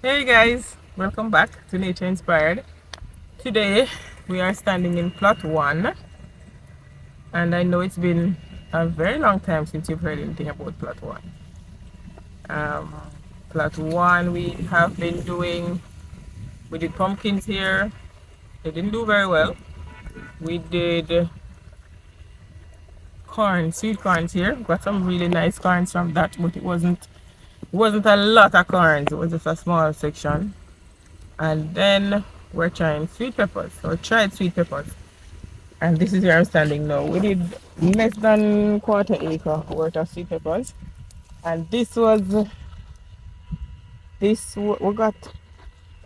Hey guys, welcome back to Nature Inspired. Today we are standing in plot one, and I know it's been a very long time since you've heard anything about plot one. Um, Plot one, we did pumpkins here. They didn't do very well. We did corn, sweet corns here. Got some really nice corns from that, but it wasn't a lot of corns. It was just a small section. And then we're trying sweet peppers, or tried sweet peppers. And this is where I'm standing now. We did less than quarter acre worth of sweet peppers, and we got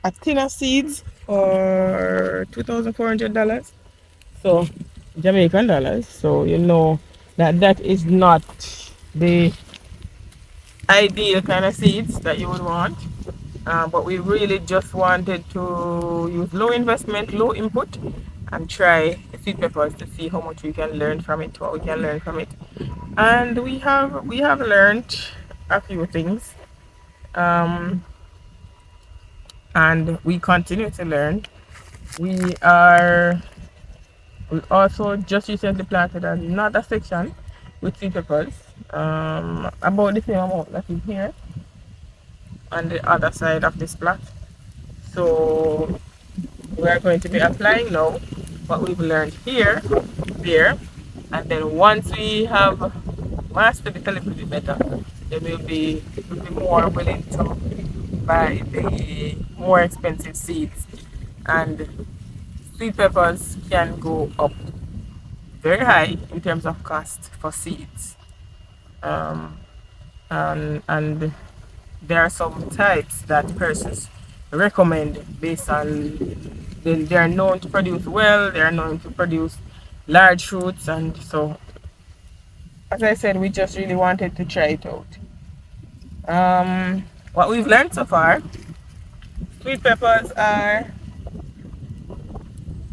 a tin of seeds for $2,400. So Jamaican dollars. So you know that is not the ideal kind of seeds that you would want. But we really just wanted to use low investment, low input, and try sweet peppers to see how much we can learn from it, what we can learn from it. And we have learned a few things, um, and we continue to learn. We also just recently planted another section with sweet peppers, about the same amount that is here on the other side of this plot. So we are going to be applying now what we've learned here, there, and then once we have mastered it a little bit better, then we'll be more willing to buy the more expensive seeds. And sweet peppers can go up very high in terms of cost for seeds. Um, and there are some types that persons recommend based on they are known to produce well, they are known to produce large fruits, and so as I said, we just really wanted to try it out. What we've learned so far, sweet peppers are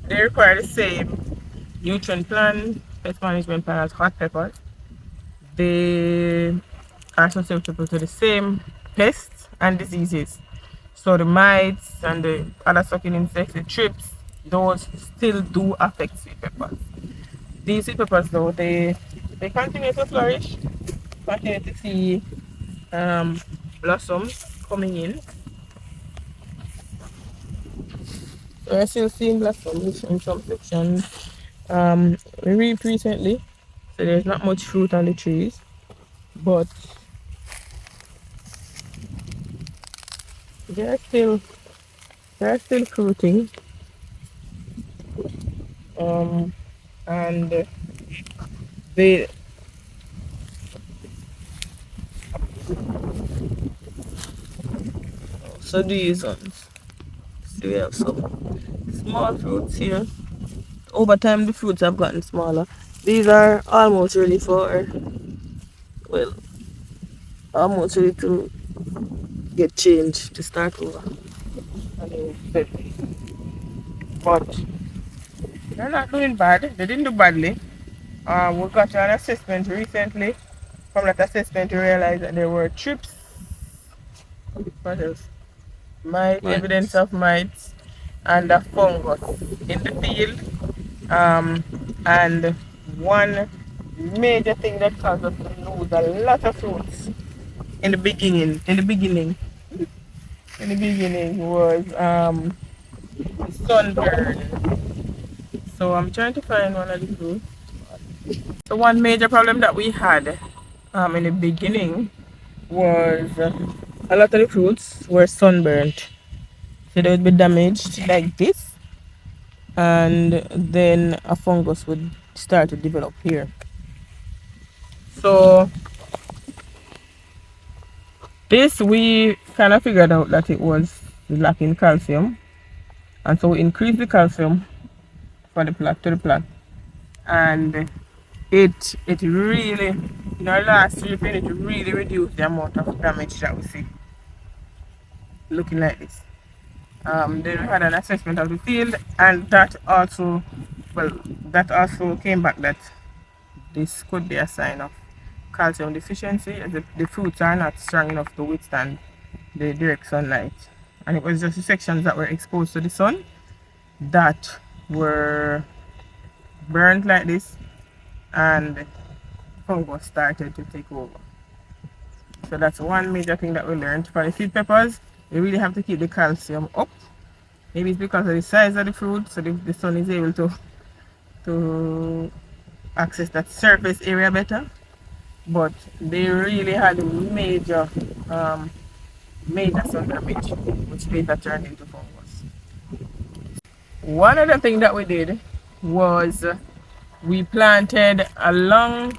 they require the same nutrient plan, pest management plan as hot peppers. They are susceptible to the same pests and diseases. So the mites and the other sucking insects, the thrips, those still do affect sweet peppers. These sweet peppers though, they continue to flourish, continue to see um, blossoms coming in. So we're still seeing blossoms in some sections. We reaped recently, so there's not much fruit on the trees, but they're still they're still fruiting. Um, and they so these ones. So we have some small fruits here. Over time, the fruits have gotten smaller. These are almost ready for, well, almost ready to get changed to start over. I mean, but they're not doing bad. They didn't do badly. We got an assessment recently. From that assessment, we realized that there were trips. What else? Mite, evidence Mites. of mites, and a fungus in the field. Um, and one major thing that caused us to lose a lot of fruits in the beginning, was sunburn. So I'm trying to find one of the fruits. So one major problem that we had in the beginning was a lot of the fruits were sunburnt. So they would be damaged like this, and then a fungus would start to develop here. So this we kind of figured out that it was lacking calcium, and so we increased the calcium for the plant to the plant, and it really in our last reaping it really reduced the amount of damage that we see looking like this. Then we had an assessment of the field, and that also came back that this could be a sign of calcium deficiency, as the fruits are not strong enough to withstand the direct sunlight. and it was just the sections that were exposed to the sun that were burnt like this, and fungus started to take over. So that's one major thing that we learned. For the sweet peppers, we really have to keep the calcium up. Maybe it's because of the size of the fruit, so the sun is able to access that surface area better. But they really had a um, major sun damage, which later turned into fungus. One other thing that we did was we planted along.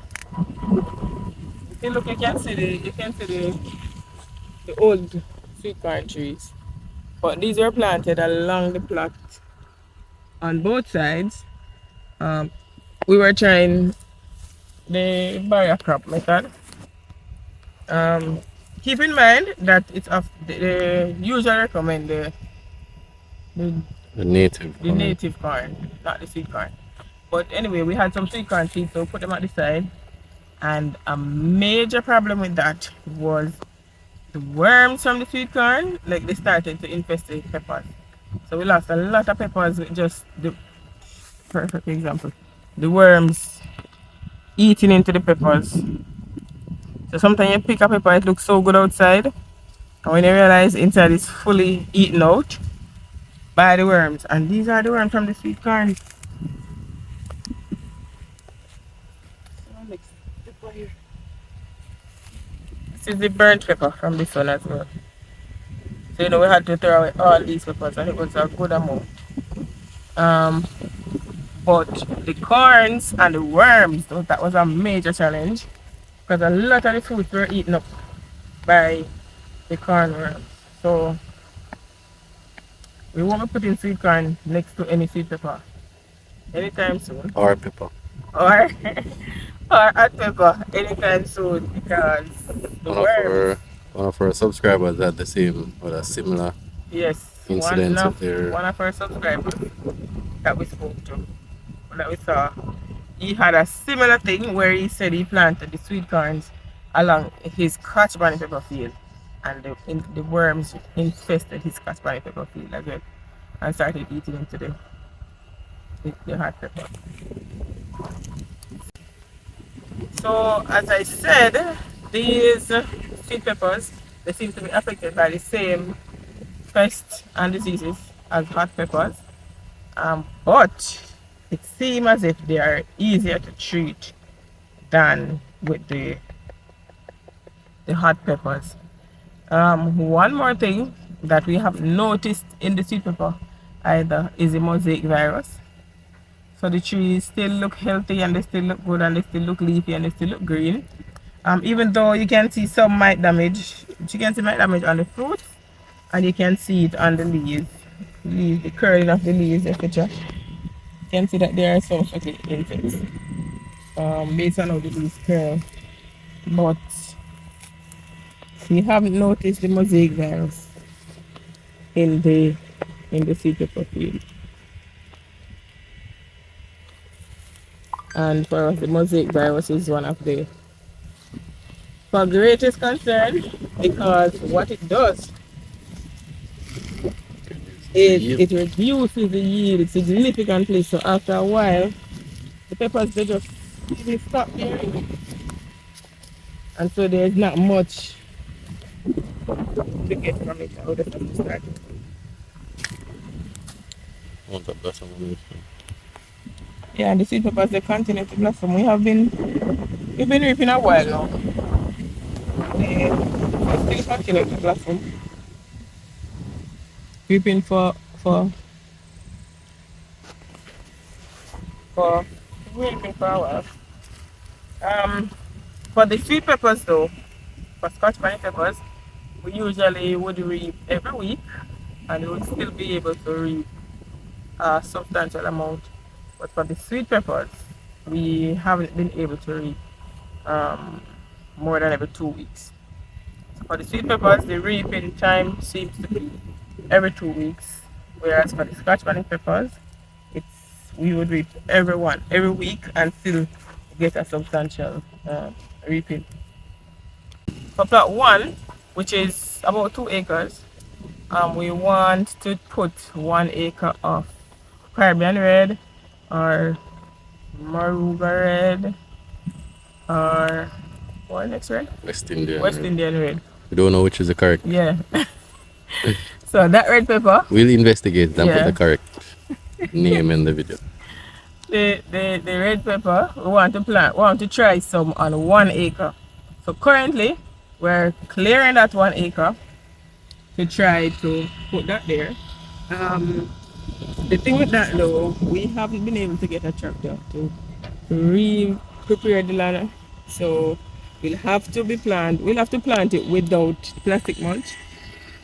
If you look, you can see the old sweet corn trees, but these were planted along the plot on both sides. Um, we were trying the barrier crop method. Um, Keep in mind that they usually recommend the, The native the corn. native corn, not the sweet corn. But anyway, we had some sweet corn seeds, so we put them at the side. And a major problem with that was the worms from the sweet corn, like they started to infest the peppers. So we lost a lot of peppers with just the perfect example. The worms eating into the peppers. So sometimes you pick a pepper, it looks so good outside, and when you realize inside it's fully eaten out by the worms. And these are the worms from the sweet corn. This is the burnt pepper from this one as well. So we had to throw away all these peppers, and it was a good amount. Um, but the corns and the worms, that was a major challenge because a lot of the fruits were eaten up by the corn worms. So we won't be putting sweet corn next to any sweet pepper anytime soon. Or pepper. Or or hot pepper anytime soon because the One of worms. our one of our subscribers had the same or a similar Yes, incidents with their one of our subscribers that we spoke to, that we saw, he had a similar thing where he said he planted the sweet corns along his Scotch bonnet pepper field, and the worms infested his Scotch bonnet pepper field as well and started eating into the hot pepper. So as I said, these sweet peppers, they seem to be affected by the same pests and diseases as hot peppers, but it seems as if they are easier to treat than with the hot peppers. One more thing that we have noticed in the sweet pepper either is the mosaic virus. So the trees still look healthy and they still look good and they still look leafy and they still look green. Even though you can see some mite damage, you can see mite damage on the fruits and you can see it on the leaves, the curling of the leaves, etc. You can see that there are some sort of insects based on how the leaves curl. But we haven't noticed the mosaic virus in the sweet pepper field. And for us, the mosaic virus is one of the greatest concern because what it does is yield. it reduces the yield significantly. So after a while, the peppers they just really stop bearing, and so there's not much to get from it. I would have to start. Want that blossom on this one. Yeah, and the sweet peppers they continue to blossom. We've been reaping a while now. They still continue to blossom. Reaping for reaping for a while. Um, for the sweet peppers though, for Scotch bonnet peppers, we usually would reap every week, and we would still be able to reap a substantial amount. But for the sweet peppers, we haven't been able to reap um, more than every 2 weeks. For the sweet peppers, the reaping time seems to be every 2 weeks, whereas for the Scotch bonnet peppers, it's we would reap every week and still get a substantial reaping. For plot one, which is about 2 acres, We want to put 1 acre of Caribbean red or Maruga red or what next red? West Indian West red. Indian red. We don't know which is the correct. Yeah. So that red pepper, We'll investigate and put the yeah, correct name in the video. the red pepper we want to plant, we want to try some on 1 acre. So currently we're clearing that 1 acre to try to put that there. Um, the thing with that though, we haven't been able to get a tractor to re-prepare the land. So we'll have to plant it without plastic mulch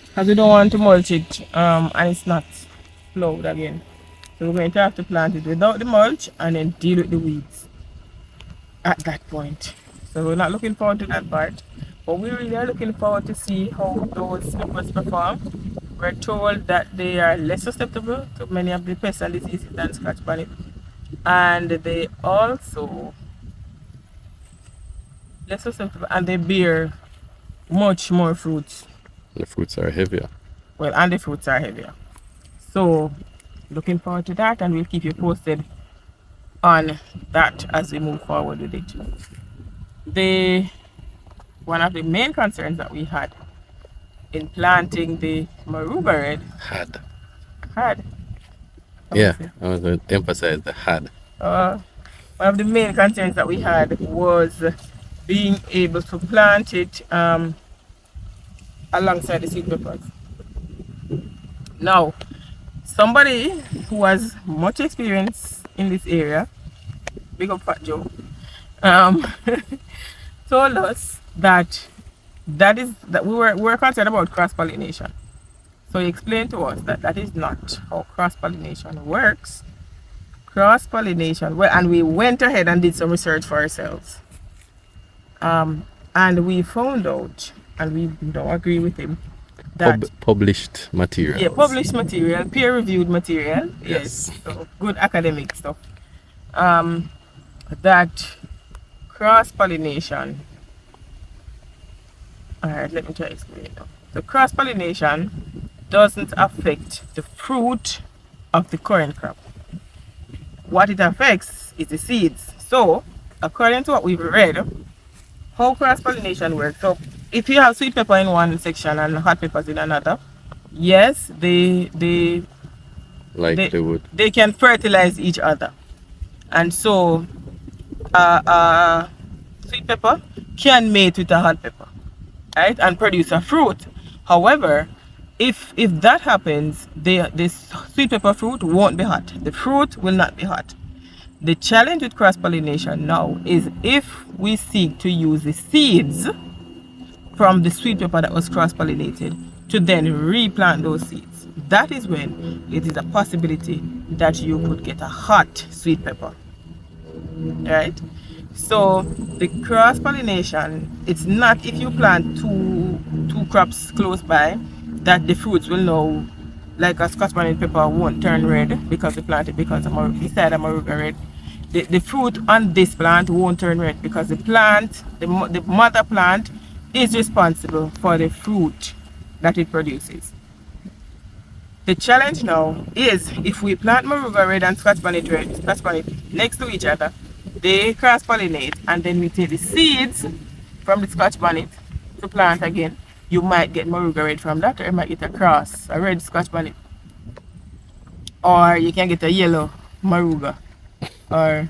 because we don't want to mulch it and it's not plowed again. So we're going to have to plant it without the mulch and then deal with the weeds at that point. So we're not looking forward to that part. But we really are looking forward to see how those peppers perform. We're told that they are less susceptible to many of the pests and diseases than Scotch bonnet. And they also less susceptible and they bear much more fruits. The fruits are heavier. Well, and the fruits are heavier. So looking forward to that and we'll keep you posted on that as we move forward with it. The one of the main concerns that we had in planting the Maruga red Had. had Yeah, I want to emphasize the had. one of the main concerns that we had was being able to plant it alongside the sweet peppers. Now, somebody who has much experience in this area, big up Fat Joe, um, told us that we were concerned about cross pollination. So he explained to us that that is not how cross pollination works. Cross pollination, well, and we went ahead and did some research for ourselves, and we found out, and we don't agree with him, that Published material. yeah, published material, peer-reviewed material, Yes. so good academic stuff. That cross pollination. All right, let me try to explain it now. So cross pollination doesn't affect the fruit of the current crop. What it affects is the seeds. So, according to what we've read, how cross pollination works. So, if you have sweet pepper in one section and hot peppers in another, yes, Like they, they would. they can fertilize each other. And so, sweet pepper can mate with a hot pepper, right, and produce a fruit. However, if that happens, the sweet pepper fruit won't be hot. The fruit will not be hot. The challenge with cross pollination now is if we seek to use the seeds from the sweet pepper that was cross pollinated to then replant those seeds. That is when it is a possibility that you could get a hot sweet pepper. Right? So the cross pollination, it's not if you plant two crops close by that the fruits will know, like a Scotch bonnet pepper won't turn red because we planted because beside a Maruga red. The fruit on this plant won't turn red because the plant, the mother plant, is responsible for the fruit that it produces. The challenge now is if we plant Maruga red and Scotch bonnet next to each other, they cross pollinate and then we take the seeds from the Scotch bonnet to plant again. You might get Maruga red from that, or you might get a red Scotch bonnet. Or you can get a yellow Maruga or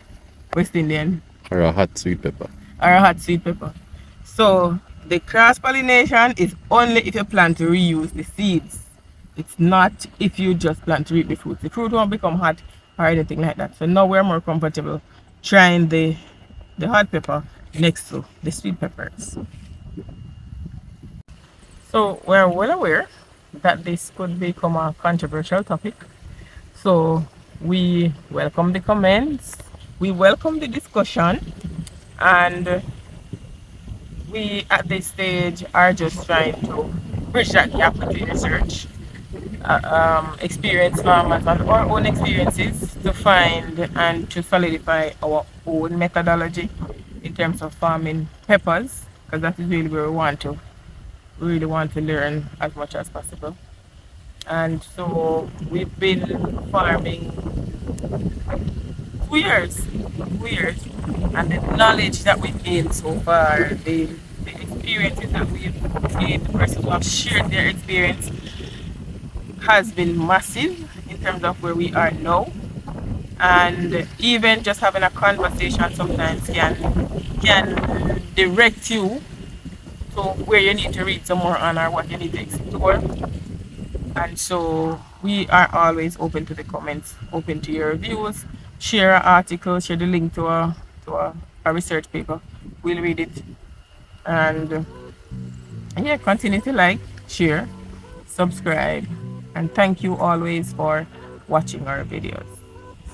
West Indian Or a hot sweet pepper. or a hot sweet pepper. So the cross pollination is only if you plan to reuse the seeds. It's not if you just plant to reap the fruit. The fruit won't become hot or anything like that. So now we're more comfortable trying the hot pepper next to the sweet peppers. So we're well aware that this could become a controversial topic. So we welcome the comments, we welcome the discussion, and we at this stage are just trying to bridge that gap between research, experienced farmers and our own experiences to find and to solidify our own methodology in terms of farming peppers, because that is really where we really want to learn as much as possible. And so we've been farming 2 years, 2 years, and the knowledge that we've gained so far, the experiences that we've gained, the persons who have shared their experience has been massive in terms of where we are now. And even just having a conversation sometimes can direct you to where you need to read some more on or what you need to explore. And so we are always open to the comments, open to your reviews. Share an article, share the link to a research paper. We'll read it. And yeah, continue to like, share, subscribe. And thank you always for watching our videos.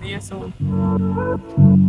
See you soon.